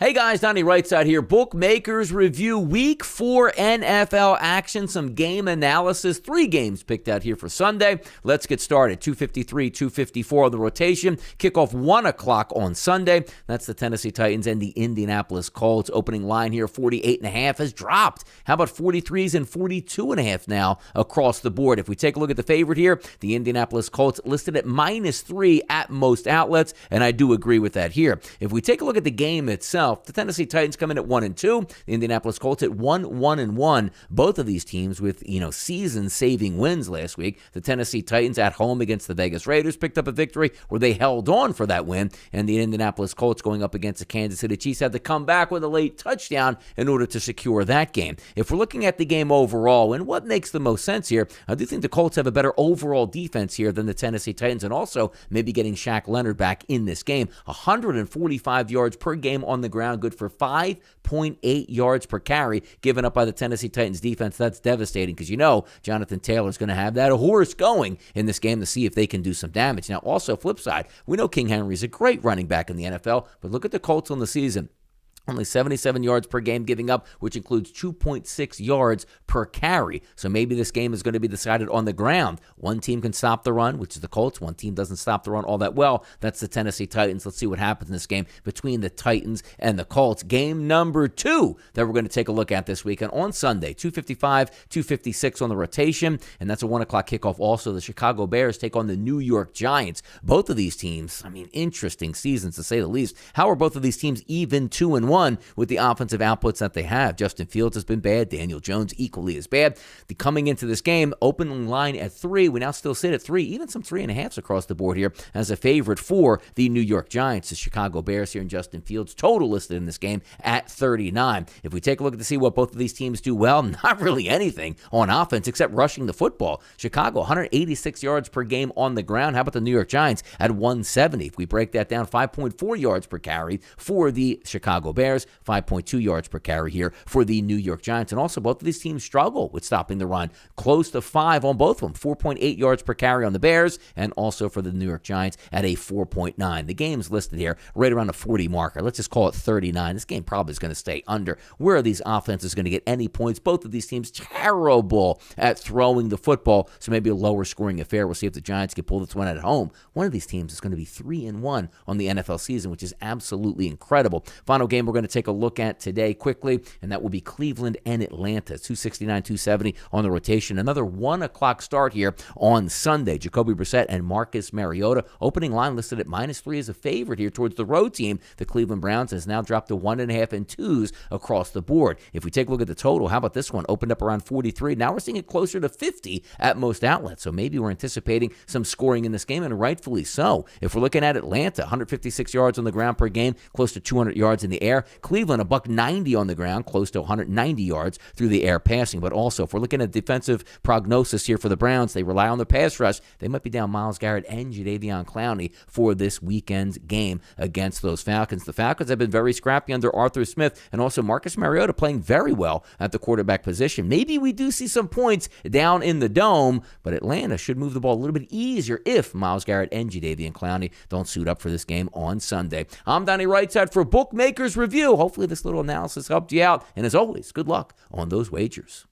Hey guys, Donnie RightSide here. Bookmakers review Week 4 NFL action, some game analysis. 3 games picked out here for Sunday. Let's get started. 253, 254 on the rotation. Kickoff 1 o'clock on Sunday. That's the Tennessee Titans and the Indianapolis Colts. Opening line here, 48.5 has dropped. How about 43s and 42.5 now across the board? If we take a look at the favorite here, the Indianapolis Colts listed at -3 at most outlets, and I do agree with that here. If we take a look at the game itself, the Tennessee Titans come in at 1-2, the Indianapolis Colts at 1-1. Both of these teams with, season-saving wins last week. The Tennessee Titans at home against the Vegas Raiders picked up a victory where they held on for that win, and the Indianapolis Colts going up against the Kansas City Chiefs had to come back with a late touchdown in order to secure that game. If we're looking at the game overall, and what makes the most sense here, I do think the Colts have a better overall defense here than the Tennessee Titans, and also maybe getting Shaq Leonard back in this game. 145 yards per game on the ground, good for 5.8 yards per carry given up by the Tennessee Titans defense. That's devastating because Jonathan Taylor's going to have that horse going in this game to see if they can do some damage. Now, also, flip side, we know King Henry's a great running back in the NFL, but look at the Colts on the season. Only 77 yards per game giving up, which includes 2.6 yards per carry. So maybe this game is going to be decided on the ground. One team can stop the run, which is the Colts. One team doesn't stop the run all that well. That's the Tennessee Titans. Let's see what happens in this game between the Titans and the Colts. Game number 2 that we're going to take a look at this weekend on Sunday. 255, 256 on the rotation, and that's a 1 o'clock kickoff. Also, the Chicago Bears take on the New York Giants. Both of these teams, interesting seasons to say the least. How are both of these teams even 2-1? With the offensive outputs that they have? Justin Fields has been bad. Daniel Jones equally as bad. Coming into this game, opening line at 3. We now still sit at 3, even some 3.5s across the board here as a favorite for the New York Giants. The Chicago Bears here and Justin Fields total listed in this game at 39. If we take a look to see what both of these teams do well, not really anything on offense except rushing the football. Chicago, 186 yards per game on the ground. How about the New York Giants at 170? If we break that down, 5.4 yards per carry for the Chicago Bears, 5.2 yards per carry here for the New York Giants. And also, both of these teams struggle with stopping the run. Close to 5 on both of them. 4.8 yards per carry on the Bears, and also for the New York Giants at a 4.9. The game's listed here right around the 40 marker. Let's just call it 39. This game probably is going to stay under. Where are these offenses going to get any points? Both of these teams terrible at throwing the football, so maybe a lower scoring affair. We'll see if the Giants can pull this one at home. One of these teams is going to be 3-1 on the NFL season, which is absolutely incredible. Final game we're going to take a look at today quickly, and that will be Cleveland and Atlanta. 269, 270 on the rotation. Another 1 o'clock start here on Sunday. Jacoby Brissett and Marcus Mariota. Opening line listed at -3 as a favorite here towards the road team. The Cleveland Browns has now dropped to 1.5 and 2s across the board. If we take a look at the total, how about this one? Opened up around 43. Now we're seeing it closer to 50 at most outlets. So maybe we're anticipating some scoring in this game, and rightfully so. If we're looking at Atlanta, 156 yards on the ground per game, close to 200 yards in the air. Cleveland, $190 on the ground, close to 190 yards through the air passing. But also, if we're looking at defensive prognosis here for the Browns, they rely on the pass rush. They might be down Myles Garrett and Jadeveon Clowney for this weekend's game against those Falcons. The Falcons have been very scrappy under Arthur Smith, and also Marcus Mariota playing very well at the quarterback position. Maybe we do see some points down in the dome, but Atlanta should move the ball a little bit easier if Myles Garrett and Jadeveon Clowney don't suit up for this game on Sunday. I'm Donnie RightSide for Bookmakers Review. Hopefully this little analysis helped you out. And as always, good luck on those wagers.